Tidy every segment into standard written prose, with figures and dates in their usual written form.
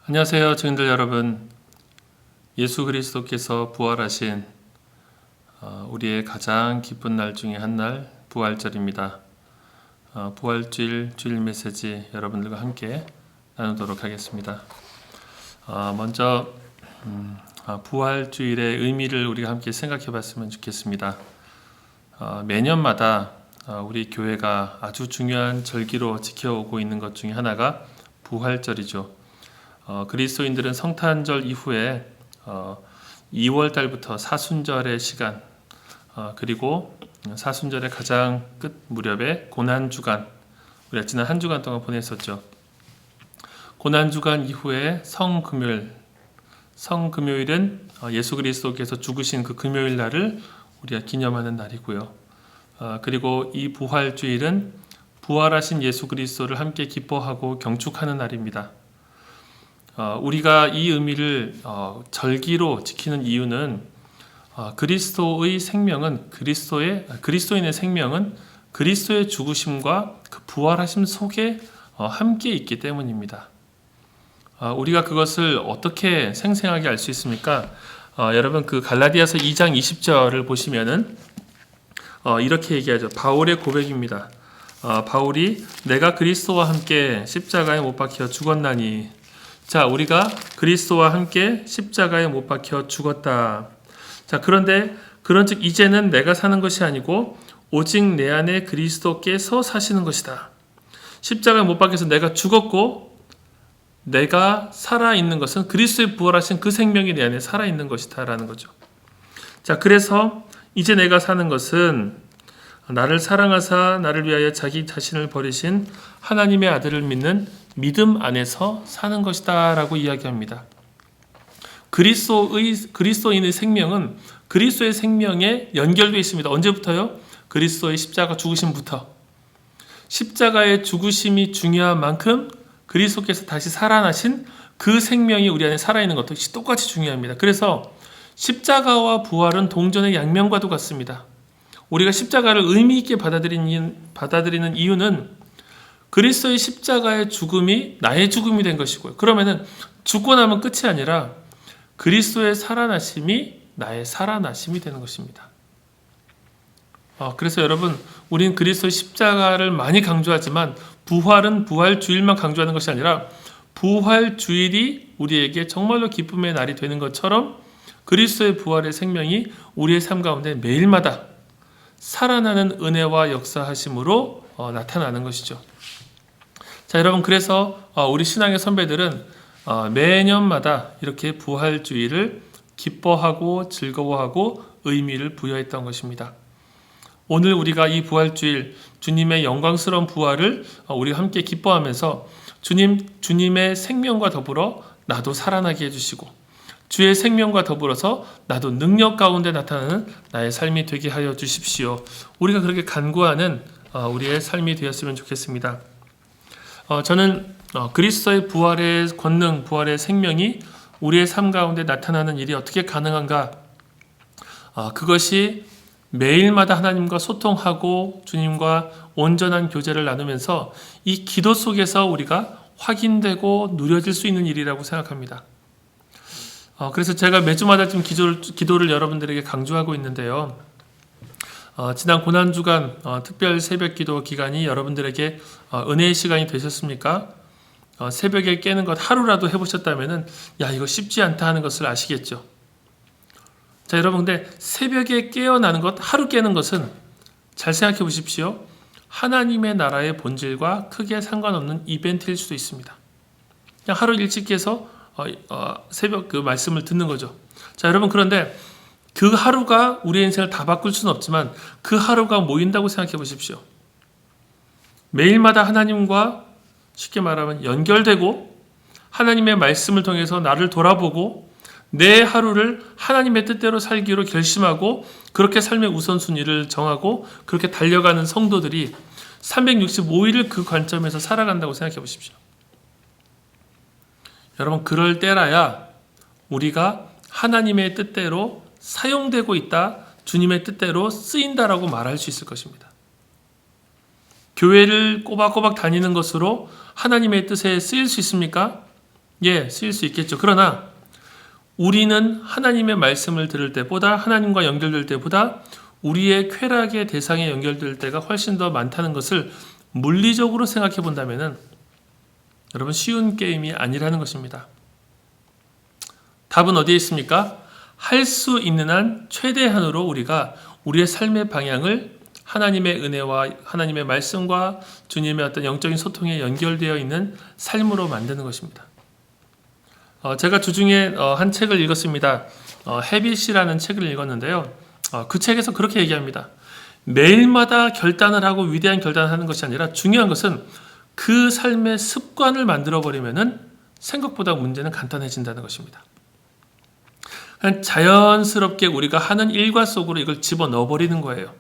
안녕하세요, 증인들 여러분. 예수 그리스도께서 부활하신 우리의 가장 기쁜 날 중에 한 날, 부활절입니다. 부활주일 주일 메시지 여러분들과 함께 나누도록 하겠습니다. 먼저 부활주일의 의미를 우리가 함께 생각해 봤으면 좋겠습니다. 매년마다 우리 교회가 아주 중요한 절기로 지켜오고 있는 것 중에 하나가 부활절이죠. 그리스도인들은 성탄절 이후에 2월 달부터 사순절의 시간, 그리고 사순절의 가장 끝 무렵에 고난주간, 우리가 지난 한 주간 동안 보냈었죠. 고난주간 이후에 성금요일은 예수 그리스도께서 죽으신 그 금요일 날을 우리가 기념하는 날이고요. 그리고 이 부활주일은 부활하신 예수 그리스도를 함께 기뻐하고 경축하는 날입니다. 우리가 이 의미를 절기로 지키는 이유는 그리스도의 생명은 그리스도인의 생명은 그리스도의 죽으심과 그 부활하심 속에 함께 있기 때문입니다. 우리가 그것을 어떻게 생생하게 알 수 있습니까? 여러분 그 갈라디아서 2장 20절을 보시면은 이렇게 얘기하죠. 바울의 고백입니다. 바울이 내가 그리스도와 함께 십자가에 못 박혀 죽었나니. 자, 우리가 그리스도와 함께 십자가에 못 박혀 죽었다. 자, 그런즉 이제는 내가 사는 것이 아니고 오직 내 안에 그리스도께서 사시는 것이다. 십자가에 못 박혀서 내가 죽었고 내가 살아있는 것은 그리스도의 부활하신 그 생명이 내 안에 살아있는 것이다라는 거죠. 자, 그래서 이제 내가 사는 것은 나를 사랑하사 나를 위하여 자기 자신을 버리신 하나님의 아들을 믿는 믿음 안에서 사는 것이다 라고 이야기합니다. 그리스도인의 생명은 그리스도의 생명에 연결되어 있습니다. 언제부터요? 그리스도의 십자가 죽으심부터. 십자가의 죽으심이 중요한 만큼 그리스도께서 다시 살아나신 그 생명이 우리 안에 살아있는 것도 똑같이 중요합니다. 그래서 십자가와 부활은 동전의 양면과도 같습니다. 우리가 십자가를 의미 있게 받아들이는 이유는 그리스도의 십자가의 죽음이 나의 죽음이 된 것이고요. 그러면은 죽고 나면 끝이 아니라 그리스도의 살아나심이 나의 살아나심이 되는 것입니다. 그래서 여러분, 우리는 그리스도의 십자가를 많이 강조하지만 부활은 부활주일만 강조하는 것이 아니라 부활주일이 우리에게 정말로 기쁨의 날이 되는 것처럼 그리스도의 부활의 생명이 우리의 삶 가운데 매일마다 살아나는 은혜와 역사하심으로 나타나는 것이죠. 자, 여러분, 그래서 우리 신앙의 선배들은 매년마다 이렇게 부활주일을 기뻐하고 즐거워하고 의미를 부여했던 것입니다. 오늘 우리가 이 부활주일 주님의 영광스러운 부활을 우리가 함께 기뻐하면서 주님의 생명과 더불어 나도 살아나게 해주시고 주의 생명과 더불어서 나도 능력 가운데 나타나는 나의 삶이 되게 하여 주십시오. 우리가 그렇게 간구하는 우리의 삶이 되었으면 좋겠습니다. 저는 그리스도의 부활의 권능, 부활의 생명이 우리의 삶 가운데 나타나는 일이 어떻게 가능한가? 그것이 매일마다 하나님과 소통하고 주님과 온전한 교제를 나누면서 이 기도 속에서 우리가 확인되고 누려질 수 있는 일이라고 생각합니다. 그래서 제가 매주마다 좀 기도를 여러분들에게 강조하고 있는데요. 지난 고난주간 특별 새벽기도 기간이 여러분들에게 은혜의 시간이 되셨습니까? 새벽에 깨는 것 하루라도 해보셨다면 야, 이거 쉽지 않다 하는 것을 아시겠죠? 자, 여러분, 근데 새벽에 깨어나는 것, 하루 깨는 것은 잘 생각해 보십시오. 하나님의 나라의 본질과 크게 상관없는 이벤트일 수도 있습니다. 그냥 하루 일찍 깨서 새벽 그 말씀을 듣는 거죠. 자, 여러분, 그런데 그 하루가 우리의 인생을 다 바꿀 수는 없지만 그 하루가 모인다고 생각해 보십시오. 매일마다 하나님과 쉽게 말하면 연결되고 하나님의 말씀을 통해서 나를 돌아보고 내 하루를 하나님의 뜻대로 살기로 결심하고 그렇게 삶의 우선순위를 정하고 그렇게 달려가는 성도들이 365일을 그 관점에서 살아간다고 생각해 보십시오. 여러분, 그럴 때라야 우리가 하나님의 뜻대로 사용되고 있다, 주님의 뜻대로 쓰인다라고 말할 수 있을 것입니다. 교회를 꼬박꼬박 다니는 것으로 하나님의 뜻에 쓰일 수 있습니까? 쓰일 수 있겠죠. 그러나 우리는 하나님의 말씀을 들을 때보다, 하나님과 연결될 때보다 우리의 쾌락의 대상에 연결될 때가 훨씬 더 많다는 것을 물리적으로 생각해 본다면은 여러분, 쉬운 게임이 아니라는 것입니다. 답은 어디에 있습니까? 할 수 있는 한 최대한으로 우리가 우리의 삶의 방향을 하나님의 은혜와 하나님의 말씀과 주님의 어떤 영적인 소통에 연결되어 있는 삶으로 만드는 것입니다. 제가 주중에 한 책을 읽었습니다. 헤빗이라는 책을 읽었는데요. 그 책에서 그렇게 얘기합니다. 매일마다 결단을 하고 위대한 결단을 하는 것이 아니라 중요한 것은 그 삶의 습관을 만들어버리면은 생각보다 문제는 간단해진다는 것입니다. 그냥 자연스럽게 우리가 하는 일과 속으로 이걸 집어넣어버리는 거예요.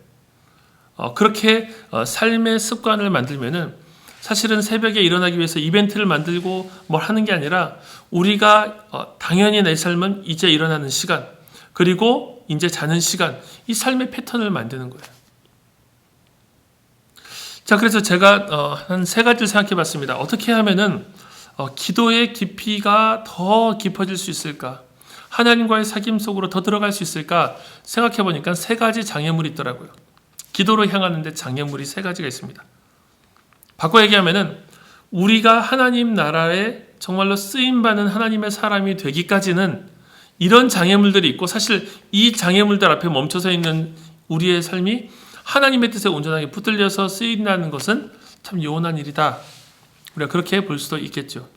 그렇게 삶의 습관을 만들면은 사실은 새벽에 일어나기 위해서 이벤트를 만들고 뭘 하는 게 아니라 우리가 당연히 내 삶은 이제 일어나는 시간, 그리고 이제 자는 시간, 이 삶의 패턴을 만드는 거예요. 자, 그래서 제가 한 3가지를 생각해 봤습니다. 어떻게 하면은 기도의 깊이가 더 깊어질 수 있을까? 하나님과의 사귐 속으로 더 들어갈 수 있을까? 생각해 보니까 3가지 장애물이 있더라고요. 기도로 향하는데 장애물이 3가지가 있습니다. 바꿔 얘기하면은 우리가 하나님 나라에 정말로 쓰임받는 하나님의 사람이 되기까지는 이런 장애물들이 있고, 사실 이 장애물들 앞에 멈춰서 있는 우리의 삶이 하나님의 뜻에 온전하게 붙들려서 쓰인다는 것은 참 요원한 일이다. 우리가 그렇게 볼 수도 있겠죠.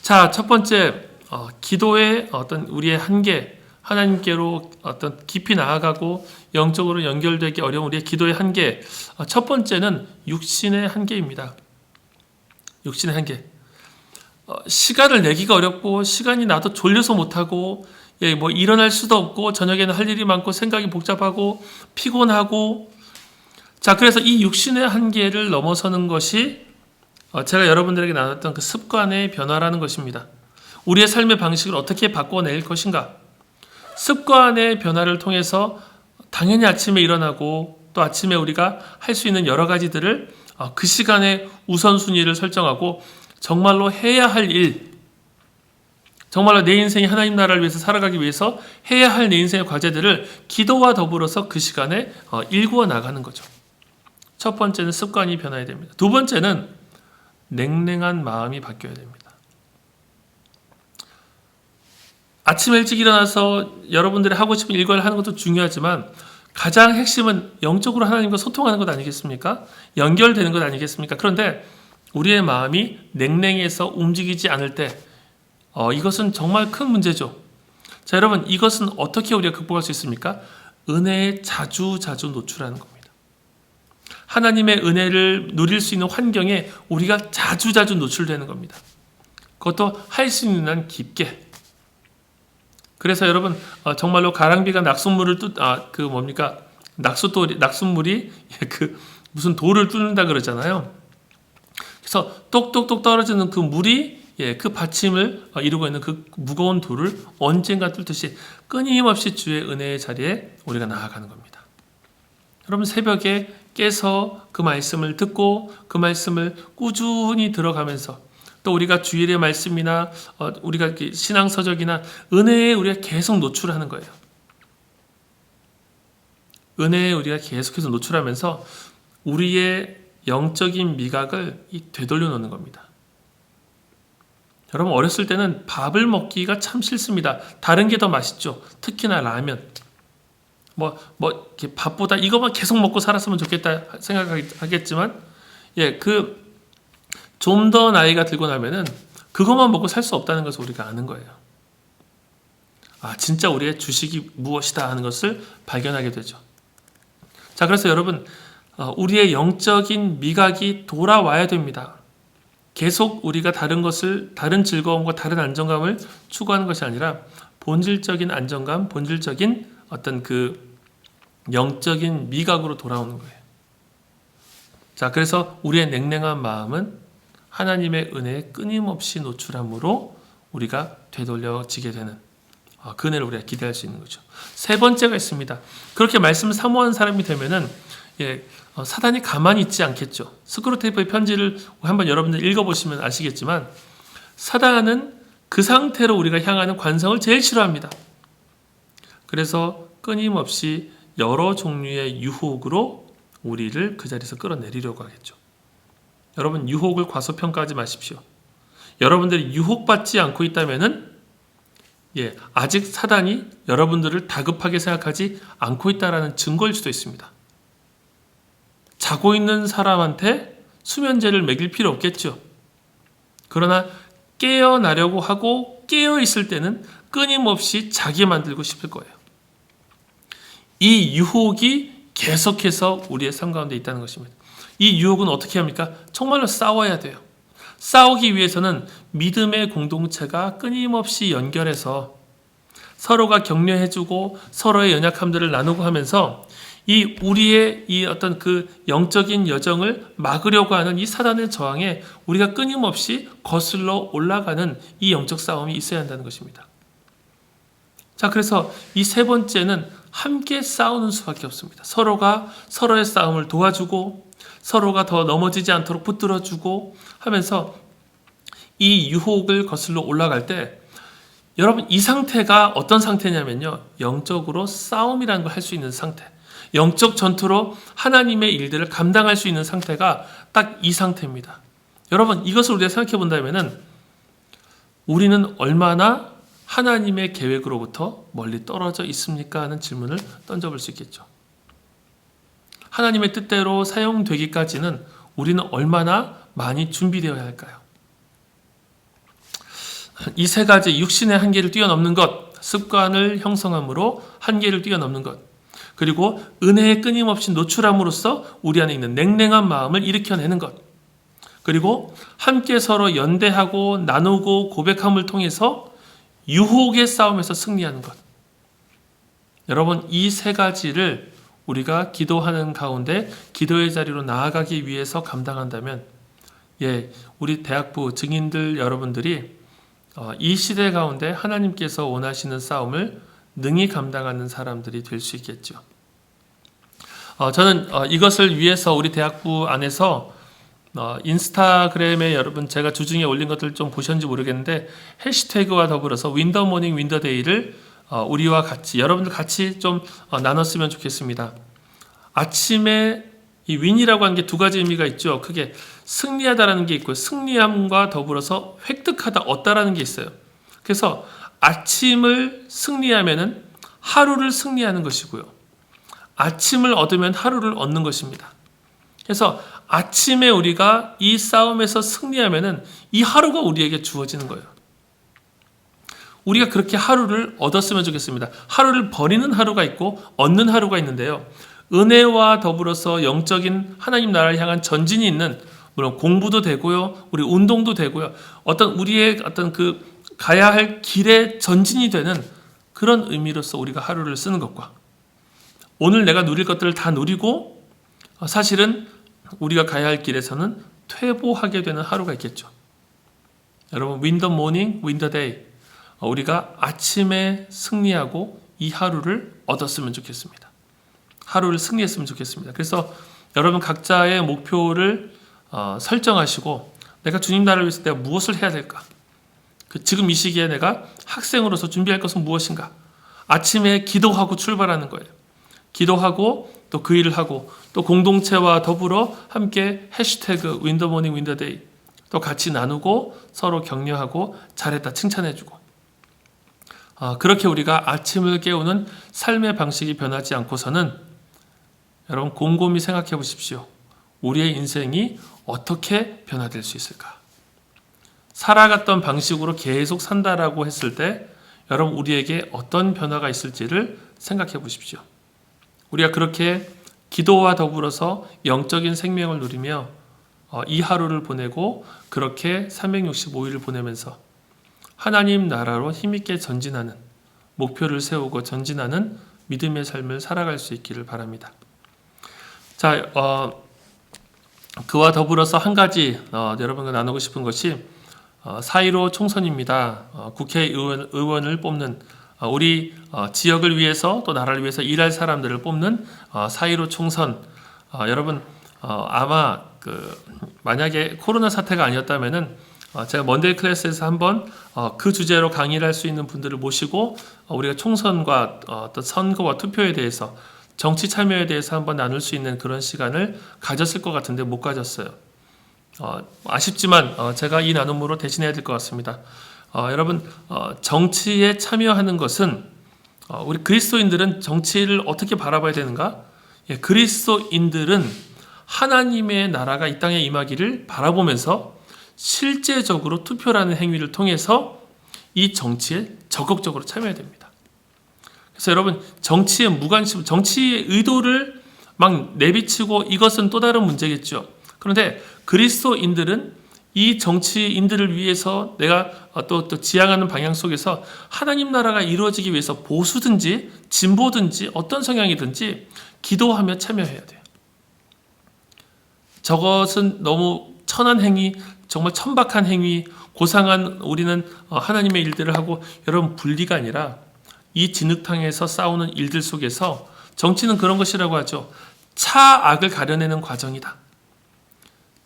자, 첫 번째, 기도의 어떤 우리의 한계, 하나님께로 어떤 깊이 나아가고 영적으로 연결되기 어려운 우리의 기도의 한계. 첫 번째는 육신의 한계입니다. 육신의 한계. 시간을 내기가 어렵고, 시간이 나도 졸려서 못하고, 뭐 일어날 수도 없고, 저녁에는 할 일이 많고, 생각이 복잡하고, 피곤하고. 자, 그래서 이 육신의 한계를 넘어서는 것이 제가 여러분들에게 나눴던 그 습관의 변화라는 것입니다. 우리의 삶의 방식을 어떻게 바꿔낼 것인가? 습관의 변화를 통해서 당연히 아침에 일어나고, 또 아침에 우리가 할 수 있는 여러 가지들을 그 시간에 우선순위를 설정하고 정말로 해야 할 일, 정말로 내 인생이 하나님 나라를 위해서 살아가기 위해서 해야 할 내 인생의 과제들을 기도와 더불어서 그 시간에 일구어 나가는 거죠. 첫 번째는 습관이 변화해야 됩니다. 두 번째는 냉랭한 마음이 바뀌어야 됩니다. 아침 일찍 일어나서 여러분들이 하고 싶은 일과를 하는 것도 중요하지만 가장 핵심은 영적으로 하나님과 소통하는 것 아니겠습니까? 연결되는 것 아니겠습니까? 그런데 우리의 마음이 냉랭해서 움직이지 않을 때 이것은 정말 큰 문제죠. 자, 여러분, 이것은 어떻게 우리가 극복할 수 있습니까? 은혜에 자주 노출하는 겁니다. 하나님의 은혜를 누릴 수 있는 환경에 우리가 자주 노출되는 겁니다. 그것도 할 수 있는 한 깊게. 그래서 여러분, 정말로 가랑비가 낙숫물을 낙숫물이 무슨 돌을 뚫는다 그러잖아요. 그래서 똑똑똑 떨어지는 그 물이 그 받침을 이루고 있는 그 무거운 돌을 언젠가 뚫듯이 끊임없이 주의 은혜의 자리에 우리가 나아가는 겁니다. 여러분, 새벽에 깨서 그 말씀을 듣고 그 말씀을 꾸준히 들어가면서, 또 우리가 주일의 말씀이나 우리가 신앙서적이나 은혜에 우리가 계속 노출하는 거예요. 은혜에 우리가 계속해서 노출하면서 우리의 영적인 미각을 되돌려 놓는 겁니다. 여러분, 어렸을 때는 밥을 먹기가 참 싫습니다. 다른 게 더 맛있죠. 특히나 라면. 이렇게 밥보다 이것만 계속 먹고 살았으면 좋겠다 생각하겠지만, 좀 더 나이가 들고 나면은 그것만 먹고 살 수 없다는 것을 우리가 아는 거예요. 진짜 우리의 주식이 무엇이다 하는 것을 발견하게 되죠. 자, 그래서 여러분, 우리의 영적인 미각이 돌아와야 됩니다. 계속 우리가 다른 즐거움과 다른 안정감을 추구하는 것이 아니라 본질적인 안정감, 본질적인 어떤 그 영적인 미각으로 돌아오는 거예요. 자, 그래서 우리의 냉랭한 마음은 하나님의 은혜에 끊임없이 노출함으로 우리가 되돌려지게 되는 그 은혜를 우리가 기대할 수 있는 거죠. 세 번째가 있습니다. 그렇게 말씀을 사모하는 사람이 되면은 사단이 가만히 있지 않겠죠. 스크루테이프의 편지를 한번 여러분들 읽어보시면 아시겠지만, 사단은 그 상태로 우리가 향하는 관성을 제일 싫어합니다. 그래서 끊임없이 여러 종류의 유혹으로 우리를 그 자리에서 끌어내리려고 하겠죠. 여러분, 유혹을 과소평가하지 마십시오. 여러분들이 유혹받지 않고 있다면은 아직 사단이 여러분들을 다급하게 생각하지 않고 있다라는 증거일 수도 있습니다. 자고 있는 사람한테 수면제를 먹일 필요 없겠죠. 그러나 깨어나려고 하고 깨어있을 때는 끊임없이 자게 만들고 싶을 거예요. 이 유혹이 계속해서 우리의 삶 가운데 있다는 것입니다. 이 유혹은 어떻게 합니까? 정말로 싸워야 돼요. 싸우기 위해서는 믿음의 공동체가 끊임없이 연결해서 서로가 격려해주고 서로의 연약함들을 나누고 하면서 이 우리의 이 어떤 그 영적인 여정을 막으려고 하는 이 사단의 저항에 우리가 끊임없이 거슬러 올라가는 이 영적 싸움이 있어야 한다는 것입니다. 자, 그래서 이 세 번째는 함께 싸우는 수밖에 없습니다. 서로가 서로의 싸움을 도와주고 서로가 더 넘어지지 않도록 붙들어주고 하면서 이 유혹을 거슬러 올라갈 때 여러분, 이 상태가 어떤 상태냐면요, 영적으로 싸움이라는 걸 할 수 있는 상태, 영적 전투로 하나님의 일들을 감당할 수 있는 상태가 딱 이 상태입니다. 여러분, 이것을 우리가 생각해 본다면은 우리는 얼마나 하나님의 계획으로부터 멀리 떨어져 있습니까? 하는 질문을 던져볼 수 있겠죠. 하나님의 뜻대로 사용되기까지는 우리는 얼마나 많이 준비되어야 할까요? 이 세 가지, 육신의 한계를 뛰어넘는 것, 습관을 형성함으로 한계를 뛰어넘는 것, 그리고 은혜에 끊임없이 노출함으로써 우리 안에 있는 냉랭한 마음을 일으켜내는 것, 그리고 함께 서로 연대하고 나누고 고백함을 통해서 유혹의 싸움에서 승리하는 것. 여러분, 이 세 가지를 우리가 기도하는 가운데 기도의 자리로 나아가기 위해서 감당한다면 우리 대학부 증인들 여러분들이 이 시대 가운데 하나님께서 원하시는 싸움을 능히 감당하는 사람들이 될 수 있겠죠. 저는 이것을 위해서 우리 대학부 안에서 인스타그램에 여러분 제가 주중에 올린 것들 좀 보셨는지 모르겠는데 해시태그와 더불어서 윈더모닝 윈더데이를 우리와 같이 여러분들 같이 좀 나눴으면 좋겠습니다. 아침에 이 윈이라고 하는 게 두 가지 의미가 있죠. 크게 승리하다라는 게 있고 승리함과 더불어서 획득하다, 얻다라는 게 있어요. 그래서 아침을 승리하면은 하루를 승리하는 것이고요. 아침을 얻으면 하루를 얻는 것입니다. 그래서 아침에 우리가 이 싸움에서 승리하면은 이 하루가 우리에게 주어지는 거예요. 우리가 그렇게 하루를 얻었으면 좋겠습니다. 하루를 버리는 하루가 있고 얻는 하루가 있는데요. 은혜와 더불어서 영적인 하나님 나라를 향한 전진이 있는, 물론 공부도 되고요, 우리 운동도 되고요, 어떤 우리의 어떤 그 가야 할 길의 전진이 되는 그런 의미로서 우리가 하루를 쓰는 것과 오늘 내가 누릴 것들을 다 누리고 사실은 우리가 가야 할 길에서는 퇴보하게 되는 하루가 있겠죠. 여러분, win the morning, win the day. 우리가 아침에 승리하고 이 하루를 얻었으면 좋겠습니다. 하루를 승리했으면 좋겠습니다. 그래서 여러분 각자의 목표를 설정하시고 내가 주님 나라를 위해서 내가 무엇을 해야 될까? 지금 이 시기에 내가 학생으로서 준비할 것은 무엇인가? 아침에 기도하고 출발하는 거예요. 기도하고 또 그 일을 하고 또 공동체와 더불어 함께 해시태그 윈더모닝 윈더데이 또 같이 나누고 서로 격려하고 잘했다 칭찬해주고 그렇게 우리가 아침을 깨우는 삶의 방식이 변하지 않고서는 여러분 곰곰이 생각해 보십시오. 우리의 인생이 어떻게 변화될 수 있을까? 살아갔던 방식으로 계속 산다라고 했을 때 여러분 우리에게 어떤 변화가 있을지를 생각해 보십시오. 우리가 그렇게 기도와 더불어서 영적인 생명을 누리며 이 하루를 보내고 그렇게 365일을 보내면서 하나님 나라로 힘있게 전진하는 목표를 세우고 전진하는 믿음의 삶을 살아갈 수 있기를 바랍니다. 자, 그와 더불어서 한 가지 여러분과 나누고 싶은 것이 4.15 총선입니다. 국회의원을 뽑는 우리 지역을 위해서 또 나라를 위해서 일할 사람들을 뽑는 4.15 총선. 여러분 아마 만약에 코로나 사태가 아니었다면은 제가 먼데이 클래스에서 한번 그 주제로 강의를 할 수 있는 분들을 모시고 우리가 총선과 어떤 선거와 투표에 대해서 정치 참여에 대해서 한번 나눌 수 있는 그런 시간을 가졌을 것 같은데 못 가졌어요. 아쉽지만 제가 이 나눔으로 대신해야 될 것 같습니다. 여러분, 정치에 참여하는 것은 우리 그리스도인들은 정치를 어떻게 바라봐야 되는가? 그리스도인들은 하나님의 나라가 이 땅에 임하기를 바라보면서 실제적으로 투표라는 행위를 통해서 이 정치에 적극적으로 참여해야 됩니다. 그래서 여러분, 정치에 무관심, 정치의 의도를 막 내비치고 이것은 또 다른 문제겠죠. 그런데 그리스도인들은 이 정치인들을 위해서 내가 또 지향하는 방향 속에서 하나님 나라가 이루어지기 위해서 보수든지 진보든지 어떤 성향이든지 기도하며 참여해야 돼요. 저것은 너무 천한 행위, 정말 천박한 행위, 고상한 우리는 하나님의 일들을 하고 여러분 분리가 아니라 이 진흙탕에서 싸우는 일들 속에서 정치는 그런 것이라고 하죠. 차악을 가려내는 과정이다.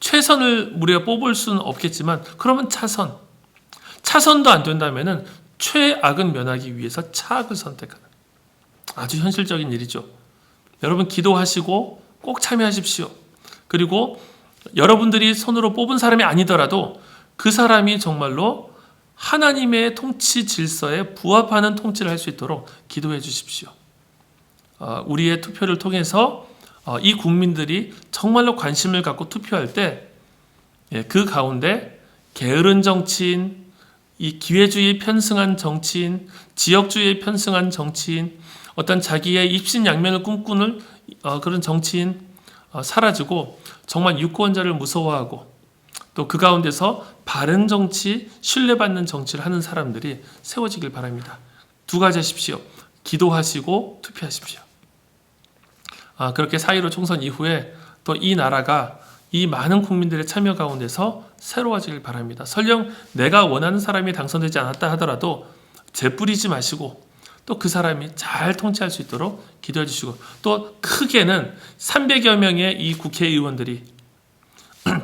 최선을 우리가 뽑을 수는 없겠지만 그러면 차선도 안 된다면은 최악은 면하기 위해서 차악을 선택하는 아주 현실적인 일이죠. 여러분 기도하시고 꼭 참여하십시오. 그리고 여러분들이 손으로 뽑은 사람이 아니더라도 그 사람이 정말로 하나님의 통치 질서에 부합하는 통치를 할 수 있도록 기도해 주십시오. 우리의 투표를 통해서 이 국민들이 정말로 관심을 갖고 투표할 때 그 가운데 게으른 정치인, 이 기회주의에 편승한 정치인, 지역주의에 편승한 정치인, 어떤 자기의 입신양면을 꿈꾸는 그런 정치인 사라지고 정말 유권자를 무서워하고 또 그 가운데서 바른 정치, 신뢰받는 정치를 하는 사람들이 세워지길 바랍니다. 두 가지 하십시오. 기도하시고 투표하십시오. 그렇게 4.15 총선 이후에 또 이 나라가 이 많은 국민들의 참여 가운데서 새로워지길 바랍니다. 설령 내가 원하는 사람이 당선되지 않았다 하더라도 재뿌리지 마시고 또 그 사람이 잘 통치할 수 있도록 기도해 주시고 또 크게는 300여 명의 이 국회의원들이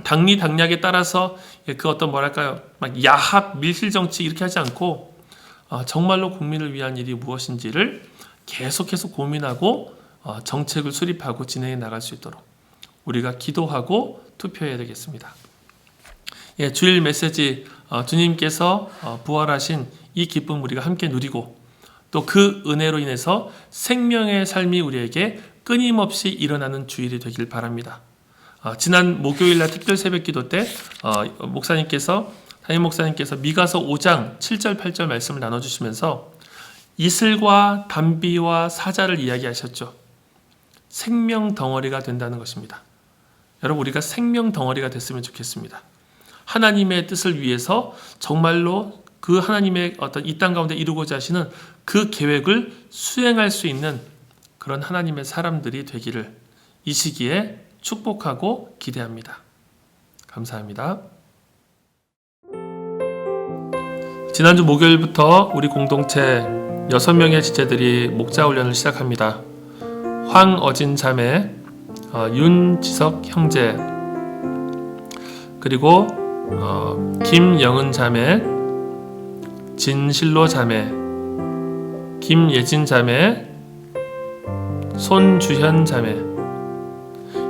당리 당략에 따라서 그 어떤 뭐랄까요 막 야합 밀실정치 이렇게 하지 않고 정말로 국민을 위한 일이 무엇인지를 계속해서 고민하고 정책을 수립하고 진행해 나갈 수 있도록 우리가 기도하고 투표해야 되겠습니다. 주일 메시지 주님께서 부활하신 이 기쁨 우리가 함께 누리고 또 그 은혜로 인해서 생명의 삶이 우리에게 끊임없이 일어나는 주일이 되길 바랍니다. 지난 목요일날 특별 새벽기도 때 담임 목사님께서 미가서 5장 7절 8절 말씀을 나눠주시면서 이슬과 담비와 사자를 이야기하셨죠. 생명 덩어리가 된다는 것입니다. 여러분 우리가 생명 덩어리가 됐으면 좋겠습니다. 하나님의 뜻을 위해서 정말로 그 하나님의 어떤 이 땅 가운데 이루고자 하시는 그 계획을 수행할 수 있는 그런 하나님의 사람들이 되기를 이 시기에 축복하고 기대합니다. 감사합니다. 지난주 목요일부터 우리 공동체 6명의 지체들이 목자 훈련을 시작합니다. 황어진 자매, 윤지석 형제, 그리고 김영은 자매, 진실로 자매, 김예진 자매, 손주현 자매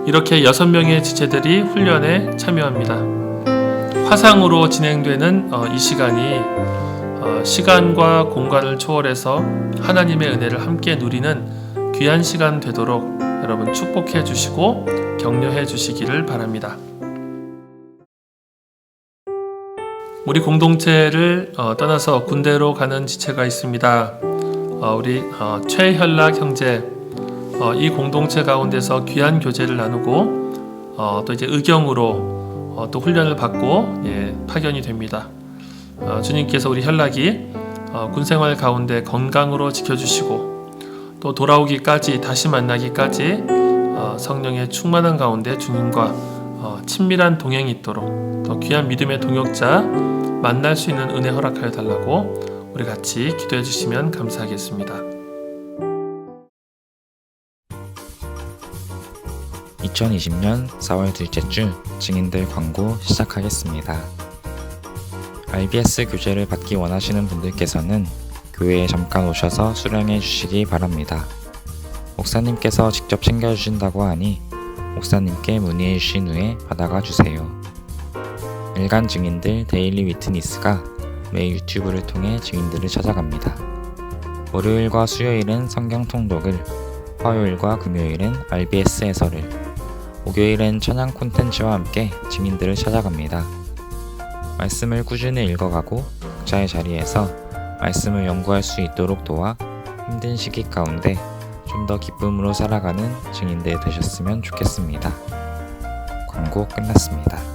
이렇게 6명의 지체들이 훈련에 참여합니다. 화상으로 진행되는 이 시간이 시간과 공간을 초월해서 하나님의 은혜를 함께 누리는 귀한 시간 되도록 여러분 축복해 주시고 격려해 주시기를 바랍니다. 우리 공동체를 떠나서 군대로 가는 지체가 있습니다. 우리 최현락 형제, 이 공동체 가운데서 귀한 교제를 나누고 또 이제 의경으로 또 훈련을 받고 파견이 됩니다. 주님께서 우리 현락이 군생활 가운데 건강으로 지켜주시고 또 돌아오기까지 다시 만나기까지 성령의 충만한 가운데 주님과 친밀한 동행이 있도록 또 귀한 믿음의 동역자 만날 수 있는 은혜 허락하여 달라고 우리 같이 기도해 주시면 감사하겠습니다. 2020년 4월 둘째 주 증인들 광고 시작하겠습니다. RBS 교재를 받기 원하시는 분들께서는 교회에 잠깐 오셔서 수령해 주시기 바랍니다. 목사님께서 직접 챙겨주신다고 하니 목사님께 문의해 주신 후에 받아가 주세요. 일간 증인들 데일리 위트니스가 매일 유튜브를 통해 증인들을 찾아갑니다. 월요일과 수요일은 성경 통독을, 화요일과 금요일은 RBS 해설을, 목요일은 찬양 콘텐츠와 함께 증인들을 찾아갑니다. 말씀을 꾸준히 읽어가고 각자의 자리에서 말씀을 연구할 수 있도록 도와 힘든 시기 가운데 좀 더 기쁨으로 살아가는 증인들 되셨으면 좋겠습니다. 광고 끝났습니다.